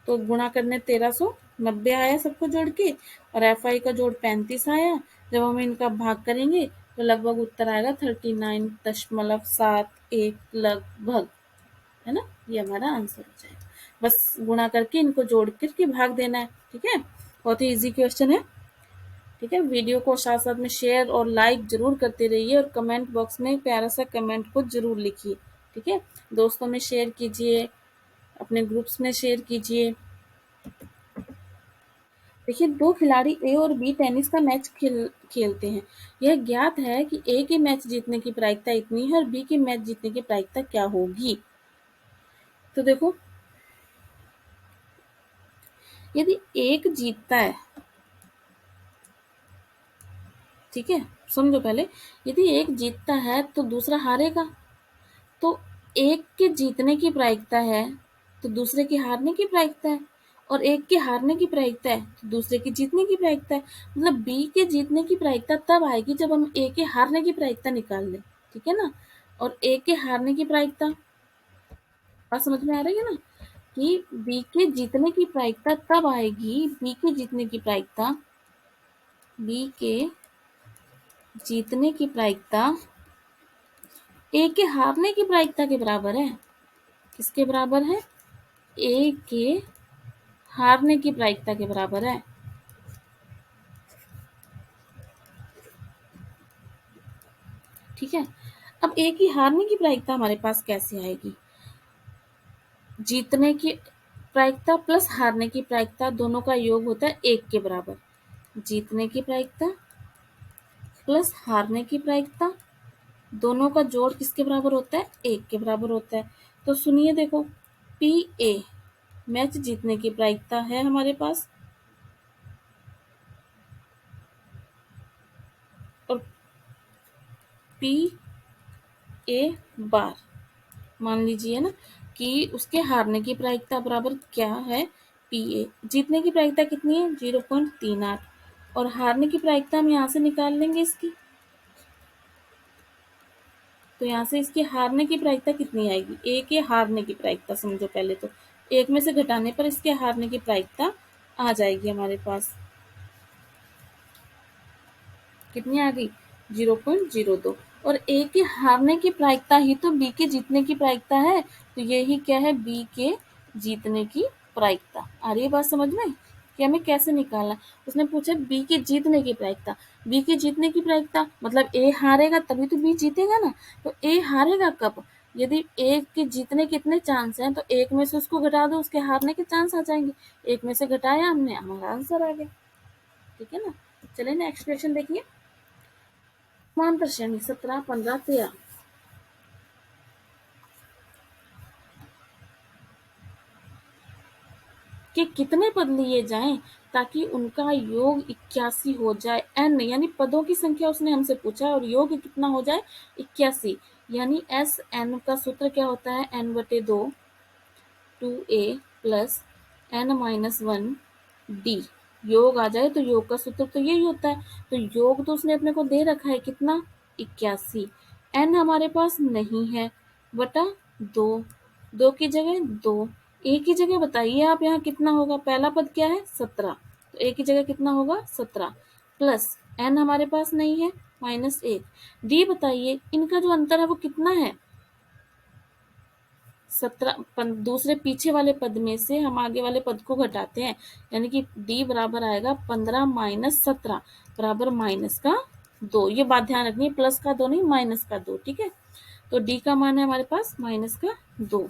तो गुणा करने 1390 आया सबको जोड़ के, और एफ आई का जोड़ 35 आया। जब हम इनका भाग करेंगे तो लगभग उत्तर आएगा 39.71 लगभग, है ना। ये हमारा आंसर हो जाएगा। बस गुणा करके इनको जोड़ करके भाग देना है। ठीक है। बहुत ही इजी क्वेश्चन है। ठीक है। वीडियो को साथ साथ में शेयर और लाइक जरूर करते रहिए, और कमेंट बॉक्स में प्यारा सा कमेंट को जरूर लिखिए। ठीक है। दोस्तों में शेयर कीजिए, अपने ग्रुप्स में शेयर कीजिए। देखिए, दो खिलाड़ी ए और बी टेनिस का मैच खेलते हैं। यह ज्ञात है कि ए के मैच जीतने की प्रायिकता इतनी है और बी के मैच जीतने की प्रायिकता क्या होगी। तो देखो, यदि एक जीतता है, ठीक है, समझो पहले, यदि एक जीतता है तो दूसरा हारेगा। तो एक के जीतने की प्रायिकता है तो दूसरे के हारने की प्रायिकता है, और एक के हारने की प्रायिकता है तो दूसरे के जीतने की प्रायिकता है। मतलब बी के जीतने की प्रायिकता तब आएगी जब हम ए के हारने की प्रायिकता निकाल लें। ठीक है ना। और ए के हारने की प्रायिकता, बात समझ में आ रही है ना, कि बी के जीतने की प्रायिकता तब आएगी, बी के जीतने की प्रायिकता, बी के जीतने की प्रायिकता ए के हारने की प्रायिकता के बराबर है। किसके बराबर है? ए के हारने की प्रायिकता के बराबर है। ठीक है, अब ए की हारने की प्रायिकता हमारे पास कैसे आएगी? जीतने की प्रायिकता प्लस हारने की प्रायिकता दोनों का योग होता है 1 के बराबर। जीतने की प्रायिकता प्लस हारने की प्रायिकता दोनों का जोड़ किसके बराबर होता है? 1 के बराबर होता है। तो सुनिए, देखो, पी ए मैच जीतने की प्रायिकता है हमारे पास, और पी ए बार मान लीजिए ना कि उसके हारने की प्रायिकता बराबर क्या है? P A. जीतने की प्रायिकता कितनी है? 0.38, और हारने की प्रायिकता हम यहाँ से निकाल लेंगे इसकी। तो यहाँ से इसके हारने की प्रायिकता कितनी आएगी? ए के हारने की प्रायिकता समझो पहले तो, एक में से घटाने पर इसके हारने की प्रायिकता आ जाएगी हमारे पास। कितनी आ गई? 0.02। और ए के हारने की प्रायिकता ही तो बी के जीतने की प्रायिकता है, तो यही क्या है? बी के जीतने की प्रायिकता। आ रही है बात समझ में कि हमें कैसे निकालना? उसने पूछा बी के जीतने की प्रायिकता। बी के जीतने की प्रायिकता मतलब ए हारेगा तभी तो बी जीतेगा ना। तो ए हारेगा कब? यदि ए के जीतने कितने चांस हैं, तो एक में से उसको घटा दो, उसके हारने के चांस आ जाएंगे। एक में से घटाया हमने, हमारा आंसर आ गया। ठीक है ना। चलिए नेक्स्ट क्वेश्चन देखिए। समांतर श्रेणी 17, 15, 13 के कितने पद लिए जाएं ताकि उनका योग 81 हो जाए? n यानी पदों की संख्या उसने हमसे पूछा और योग कितना हो जाए? 81। यानी एस एन का सूत्र क्या होता है? n/2 2a plus n-1 d। योग आ जाए तो योग का सूत्र तो यही होता है। तो योग तो उसने अपने को दे रखा है कितना? 81। n हमारे पास नहीं है, बटा 2, 2 की जगह 2, ए की जगह बताइए आप यहाँ कितना होगा? पहला पद क्या है? 17, तो ए की जगह कितना होगा? 17 प्लस n हमारे पास नहीं है, -1। डी बताइए, इनका जो अंतर है वो कितना है? 17। दूसरे पीछे वाले पद में से हम आगे वाले पद को घटाते हैं, यानी कि डी बराबर आएगा 15 - 17 बराबर -2। ये बात ध्यान रखनी है, प्लस का 2 नहीं, -2। ठीक है, तो डी का मान है हमारे पास -2,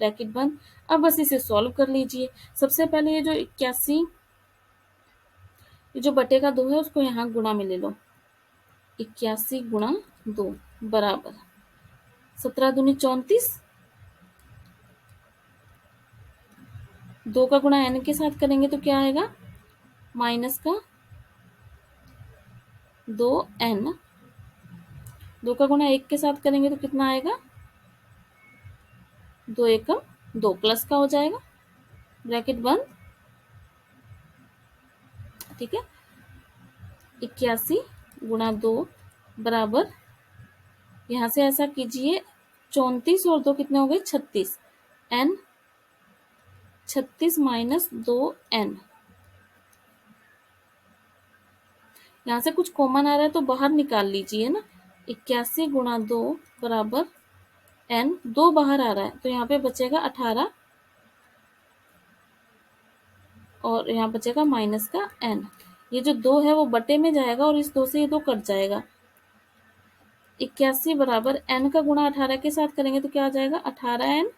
ब्रैकेट बंद। अब बस इसे सॉल्व कर लीजिए। सबसे पहले ये जो 81, ये जो बटे का 2 है उसको यहाँ गुणा में ले लो। 81 गुणा 2 बराबर 17 दूनी 34, 2 का गुणा n के साथ करेंगे तो क्या आएगा? माइनस का 2n, 2 का गुणा 1 के साथ करेंगे तो कितना आएगा? 2 एकम 2, प्लस का हो जाएगा, ब्रैकेट बंद। ठीक है, 81 गुणा 2 बराबर, यहाँ से ऐसा कीजिए, 34 और 2 कितने हो गए? 36। n 36 माइनस 2n, यहाँ से कुछ कॉमन आ रहा है तो बाहर निकाल लीजिए ना। 81 गुणा 2 बराबर n, 2 बाहर आ रहा है तो यहाँ पे बचेगा 18, और यहाँ बचेगा माइनस का n। ये जो 2 है वो बटे में जाएगा और इस 2 से ये 2 कट जाएगा। 81 बराबर n का गुणा 18 के साथ करेंगे तो क्या आ जाएगा? 18n,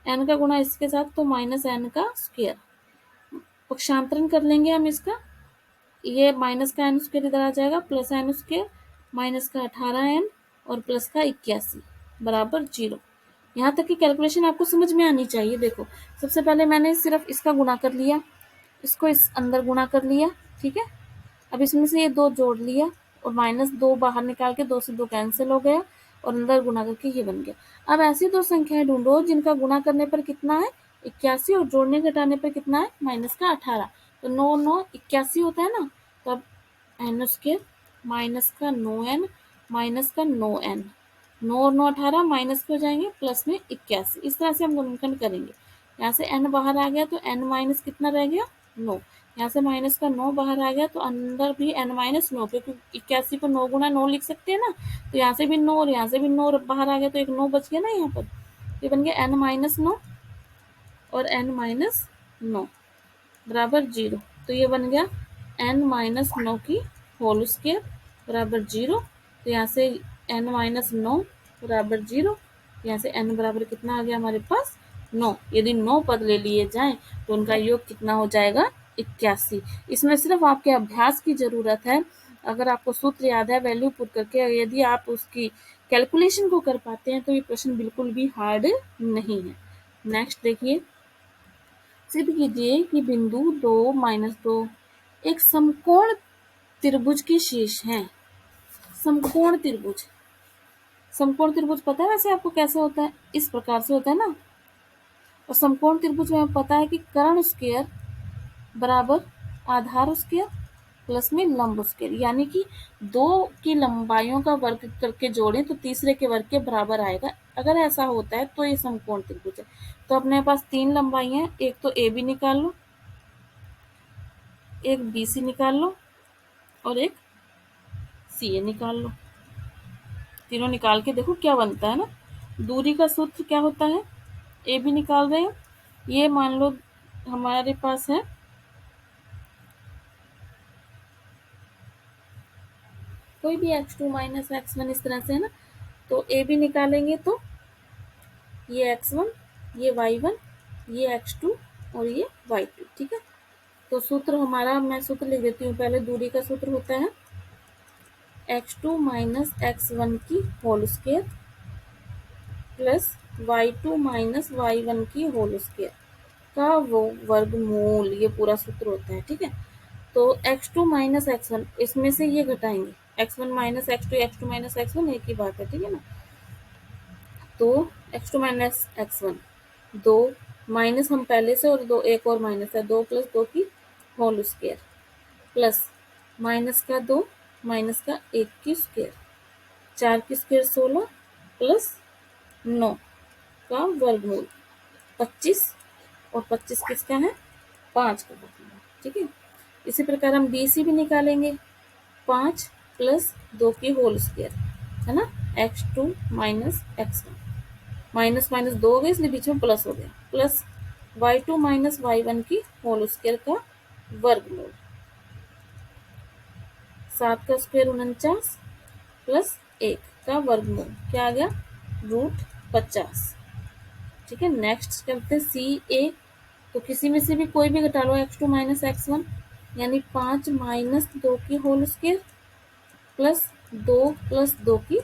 n का गुणा इसके साथ तो -n का स्क्वायर। पक्षांतरण कर लेंगे हम इसका, ये माइनस का n स्क्वायर इधर आ जाएगा, प्लस n स्क्वायर माइनस का 18n और प्लस का 81 बराबर 0। यहाँ तक की कैलकुलेशन आपको समझ में आनी चाहिए। देखो, सबसे पहले मैंने सिर्फ इसका गुणा कर लिया, इसको इस अंदर गुणा कर लिया। ठीक है, अब इसमें से ये 2 जोड़ लिया और -2 बाहर निकाल के 2 से 2 कैंसिल हो गया और अंदर गुणा करके ये बन गया। अब ऐसी 2 संख्याएं ढूंढो जिनका गुणा करने पर कितना है? 81, और जोड़ने घटाने पर कितना है? माइनस का 18। तो 9 9 81 होता है ना, तो अब n स्क्वायर माइनस का 9n माइनस का 9n 9 और 9 18, माइनस पे हो जाएंगे, प्लस में 81। इस तरह से हम गुणनखंड करेंगे। यहाँ से n बाहर आ गया तो n माइनस कितना रह गया, 9। यहाँ से माइनस का 9 बाहर आ गया तो अंदर भी n माइनस 9, क्योंकि 81 को 9 गुना 9 लिख सकते हैं ना, तो यहाँ से भी 9 और यहाँ से भी 9 बाहर आ गया तो एक 9 बच गया ना यहाँ पर। ये बन गया n माइनस 9 और n माइनस 9 बराबर 0। तो ये बन गया n माइनस 9 की होल स्क्वायर बराबर 0। तो यहाँ से n माइनस 9 बराबर 0। यहाँ से n बराबर कितना आ गया हमारे पास, 9। यदि 9 पद ले लिए जाएं तो उनका योग कितना हो जाएगा, 81। इसमें सिर्फ आपके अभ्यास की जरूरत है। अगर आपको सूत्र याद है, वैल्यू पुट करके यदि आप उसकी कैलकुलेशन को कर पाते हैं तो ये प्रश्न बिल्कुल भी हार्ड नहीं है। नेक्स्ट देखिए, सिद्ध कीजिए कि बिंदु 2 माइनस 2 एक समकोण त्रिभुज के शीर्ष हैं। समकोण त्रिभुज, समकोण त्रिभुज पता है वैसे आपको कैसे होता है, इस प्रकार से होता है ना। और समकोण त्रिभुज में पता है कि कर्ण स्क्वायर बराबर आधार स्क्वायर प्लस में लंब स्क्वायर, यानी कि 2 की लंबाइयों का वर्ग करके जोड़ें तो तीसरे के वर्ग के बराबर आएगा। अगर ऐसा होता है तो ये समकोण त्रिभुज है। तो अपने पास 3 लंबाई है, एक तो ए बी निकाल लो, एक बी सी निकाल लो और एक सी ए निकाल लो। तीनों निकाल के देखो क्या बनता है ना। दूरी का सूत्र क्या होता है, ए बी निकाल रहे हैं, ये मान लो हमारे पास है कोई भी x2 माइनस x1 इस तरह से है ना। तो ए बी निकालेंगे तो ये x1, ये y1, ये x2 और ये y2, ठीक है। तो सूत्र हमारा, मैं सूत्र लिख देती हूँ पहले। दूरी का सूत्र होता है x2 माइनस x1 की whole square plus y2 minus y1 की होल स्क्वायर का वो वर्गमूल, ये पूरा सूत्र होता है, ठीक है। तो x2 माइनस x1, इसमें से ये घटाएंगे, x1 minus x2, x2 minus x1 एक ही बात है, ठीक है ना। तो x2 माइनस x1, 2 माइनस हम पहले से, और 2 एक और माइनस है, 2 प्लस 2 की होल स्क्वायर प्लस माइनस का 2 माइनस का 1 की स्क्वायर, 4 की स्क्वायर 16 प्लस 9 का वर्गमूल 25, और 25 किसका है, 5 का वर्गमूल, ठीक है। इसी प्रकार हम बी सी भी निकालेंगे, 5 प्लस 2 की होल स्क्वायर है ना, x2 minus x1, minus minus 2 हो गए इसलिए बीच में प्लस हो गया, प्लस y2 माइनस y1 की होल स्क्वायर का वर्गमूल, 7 का स्क्वायर 49 प्लस 1 का वर्गमूल, क्या आ गया, √50, ठीक है। नेक्स्ट करते हैं सी ए। तो किसी में से भी कोई भी घटा लो, x2 माइनस x1 यानी 5 माइनस 2 की होल स्क्वायर प्लस 2 प्लस 2 की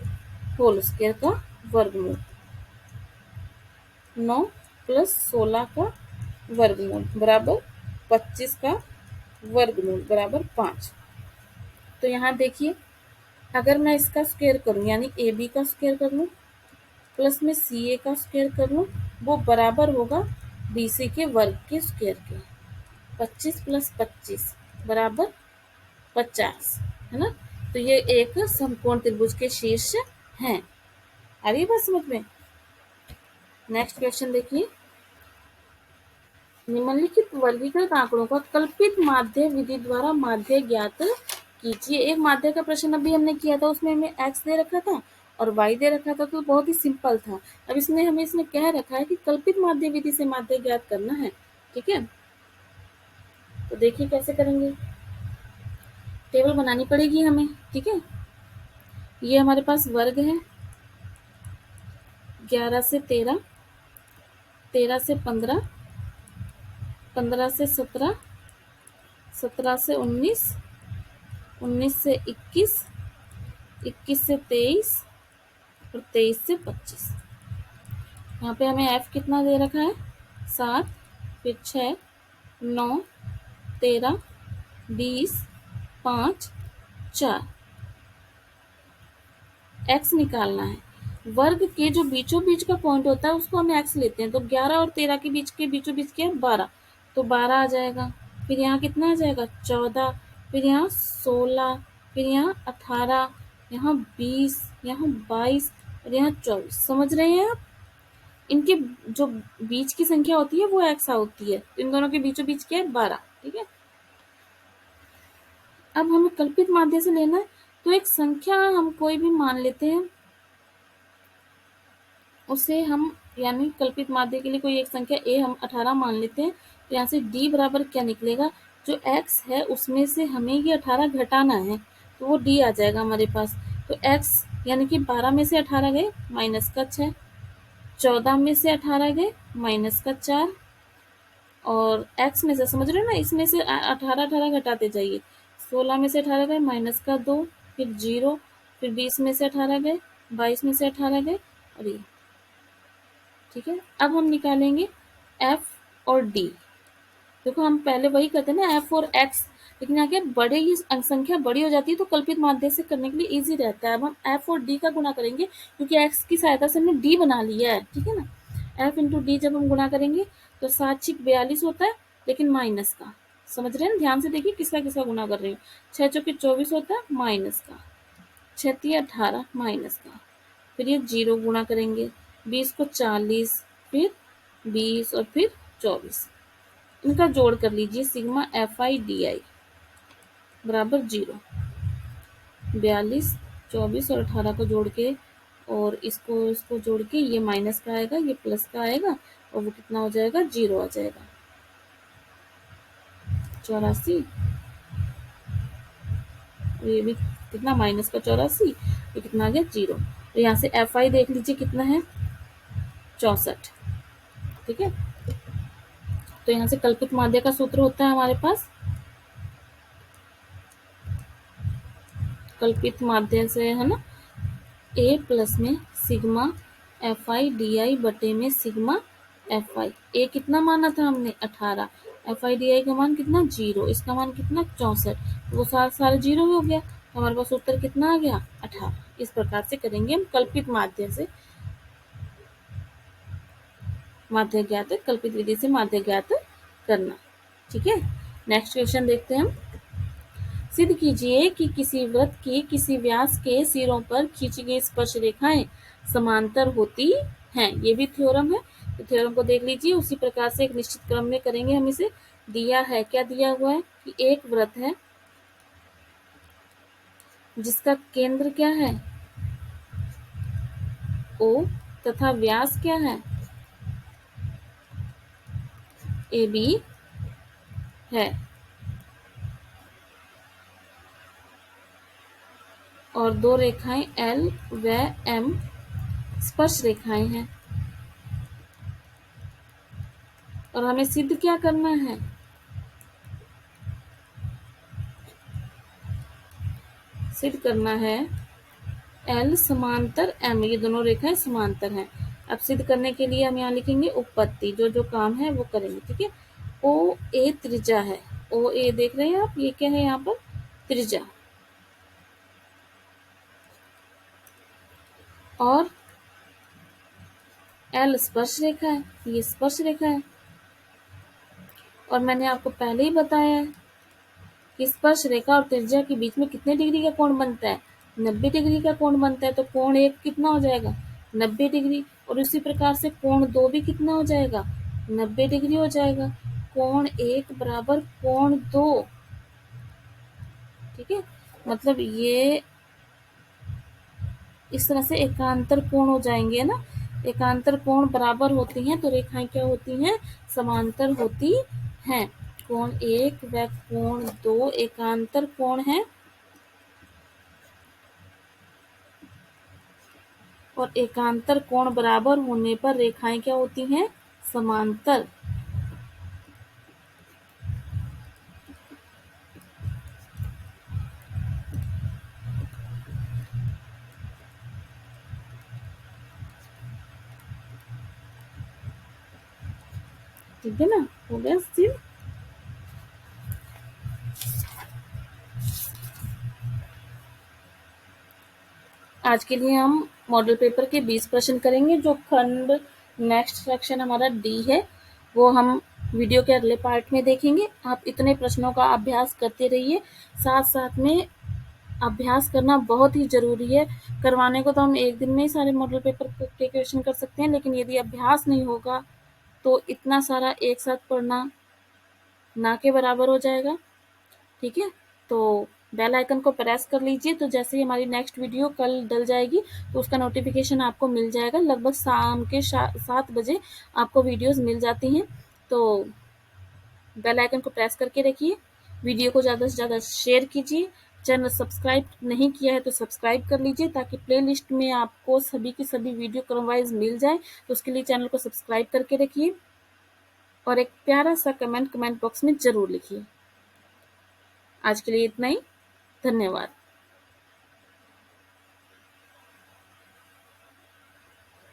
होल स्क्वायर का वर्गमूल, 9 प्लस 16 का वर्गमूल बराबर 25 का वर्गमूल बराबर 5। तो यहाँ देखिए, अगर मैं इसका स्क्वायर करूँ यानी ए बी का स्क्वायर कर लूँ प्लस में सी ए का स्क्वायर कर लूँ, वो बराबर होगा बी सी के वर्ग के स्क्वायर के। 25 प्लस 25 बराबर 50, है ना। तो ये एक समकोण त्रिभुज के शीर्ष हैं। आ रही है बात समझ में। नेक्स्ट क्वेश्चन देखिए, निम्नलिखित वर्गीकृत आंकड़ों का कल्पित माध्य विधि द्वारा माध्य ज्ञात कीजिए। एक माध्य का प्रश्न अभी हमने किया था, उसमें हमें x दे रखा था और y दे रखा था, तो बहुत ही सिंपल था। अब इसमें हमें इसमें कह रखा है कि कल्पित माध्य विधि से माध्य ज्ञात करना है, ठीक है। तो देखिए कैसे करेंगे, टेबल बनानी पड़ेगी हमें, ठीक है। ये हमारे पास वर्ग है, 11 से 13, 13 से 15, 15 से 17, 17 से 19, 19 से 21, 21 से 23 और 23 से 25। यहाँ पे हमें f कितना दे रखा है, 7, फिर 6, 9, 13, 20, 5, 4। x निकालना है। वर्ग के जो बीचों बीच का पॉइंट होता है उसको हम x लेते हैं। तो 11 और 13 के बीचों बीच क्या है, 12, तो 12 आ जाएगा। फिर यहाँ कितना आ जाएगा, 14, फिर यहाँ 16, फिर यहाँ 18, यहाँ 20, यहाँ 22, और यहाँ 24। समझ रहे हैं आप? इनके जो बीच की संख्या होती है वो x होती है, तो इन दोनों के बीचों बीच क्या है 12। ठीक है, अब हमें कल्पित माध्य से लेना है, तो एक संख्या हम कोई भी मान लेते हैं, उसे हम यानी कल्पित माध्य के लिए कोई एक संख्या a हम 18 मान लेते हैं, तो यहाँ से d बराबर क्या निकलेगा, जो x है उसमें से हमें ये 18 घटाना है, तो वो d आ जाएगा हमारे पास। तो x यानी कि 12 में से 18 गए माइनस का 6, 14 में से 18 गए माइनस का 4, और x में से समझ रहे हो ना, इसमें से 18 घटाते जाइए। 16 में से 18 गए माइनस का 2, फिर 0, फिर 20 में से 18 गए, 22 में से 18 गए, और ये। ठीक है, अब हम निकालेंगे f और d। देखो हम पहले वही करते हैं ना, f और x, लेकिन आगे बड़े ही संख्या बड़ी हो जाती है तो कल्पित माध्य से करने के लिए इजी रहता है। अब हम f और d का गुणा करेंगे, क्योंकि x की सहायता से हमने d बना लिया है। ठीक है ना, f इंटू डी जब हम गुणा करेंगे तो 7 6 42 होता है, लेकिन माइनस का। समझ रहे हैं, ध्यान से देखिए किसका किसका गुणा कर रही हूँ। 6 चौके 24 होता है माइनस का, 6 तिया 18 माइनस का, फिर ये 0 गुणा करेंगे, 20 को 40, फिर 20 और फिर 24, इनका जोड़ कर लीजिए, सिग्मा FI/DI बराबर 0। 42, 24 और 18 को जोड़ के, और इसको जोड़ के ये माइनस का आएगा, ये प्लस का आएगा, और वो कितना हो जाएगा, 0 आ जाएगा। 84, ये भी कितना माइनस का 84, ये कितना आ गया 0। तो यहाँ से FI देख लीजिए कितना है 64। ठीक है, तो यहाँ से कल्पित माध्य का सूत्र होता है हमारे पास, कल्पित माध्य से है ना, a प्लस में सिग्मा FI/DI बटे में सिग्मा FI। a कितना माना था हमने 18, FI/DI का मान कितना 0, इसका मान कितना 64, वो सारे 0 हो गया, तो हमारे पास उत्तर कितना आ गया 18। इस प्रकार से करेंगे हम कल्पित माध्य से माध्य ज्ञात, कल्पित विधि से माध्य ज्ञात करना। ठीक है, नेक्स्ट क्वेश्चन देखते हैं हम। सिद्ध कीजिए कि किसी वृत्त की किसी व्यास के सिरों पर खींची गई स्पर्श रेखाएं समांतर होती हैं। ये भी थ्योरम है, तो थ्योरम को देख लीजिए, उसी प्रकार से एक निश्चित क्रम में करेंगे हम इसे। दिया है, क्या दिया हुआ है कि एक वृत्त है जिसका केंद्र क्या है O तथा व्यास क्या है AB है, और दो रेखाएं L व M स्पर्श रेखाएं हैं, और हमें सिद्ध क्या करना है, सिद्ध करना है L समांतर M, ये दोनों रेखाएं समांतर हैं। अब सिद्ध करने के लिए हम यहाँ लिखेंगे उपपत्ति, जो जो काम है वो करेंगे। ठीक है, OA त्रिज्या है, OA देख रहे हैं आप, ये क्या है यहाँ पर त्रिज्या, और L स्पर्श रेखा है, ये स्पर्श रेखा है, और मैंने आपको पहले ही बताया है कि स्पर्श रेखा और त्रिज्या के बीच में कितने डिग्री का कोण बनता है, 90 डिग्री का कोण बनता है। तो कोण 1 कितना हो जाएगा 90 डिग्री, और उसी प्रकार से कोण 2 भी कितना हो जाएगा 90 डिग्री हो जाएगा। कोण 1 बराबर कोण 2। ठीक है, मतलब ये इस तरह से एकांतर कोण हो जाएंगे ना, एकांतर कोण बराबर होती हैं तो रेखाएं क्या होती हैं, समांतर होती हैं। कोण 1 व कोण 2 एकांतर कोण है, और एकांतर कोण बराबर होने पर रेखाएं क्या होती हैं, समांतर। ठीक है ना, हो गया सिर्फ। आज के लिए हम मॉडल पेपर के 20 प्रश्न करेंगे। जो खंड नेक्स्ट सेक्शन हमारा डी है वो हम वीडियो के अगले पार्ट में देखेंगे। आप इतने प्रश्नों का अभ्यास करते रहिए, साथ साथ में अभ्यास करना बहुत ही ज़रूरी है। करवाने को तो हम एक दिन में ही सारे मॉडल पेपर के क्वेश्चन कर सकते हैं, लेकिन यदि अभ्यास नहीं होगा तो इतना सारा एक साथ पढ़ना ना के बराबर हो जाएगा। ठीक है, तो बेल आइकन को प्रेस कर लीजिए, तो जैसे ही हमारी नेक्स्ट वीडियो कल डल जाएगी तो उसका नोटिफिकेशन आपको मिल जाएगा। लगभग शाम के 7 बजे आपको वीडियोस मिल जाती हैं, तो बेल आइकन को प्रेस करके रखिए। वीडियो को ज़्यादा से ज़्यादा शेयर कीजिए। चैनल सब्सक्राइब नहीं किया है तो सब्सक्राइब कर लीजिए, ताकि प्लेलिस्ट में आपको सभी की सभी वीडियो क्रम वाइज मिल जाए। तो उसके लिए चैनल को सब्सक्राइब करके रखिए और एक प्यारा सा कमेंट बॉक्स में ज़रूर लिखिए। आज के लिए इतना ही। धन्यवाद।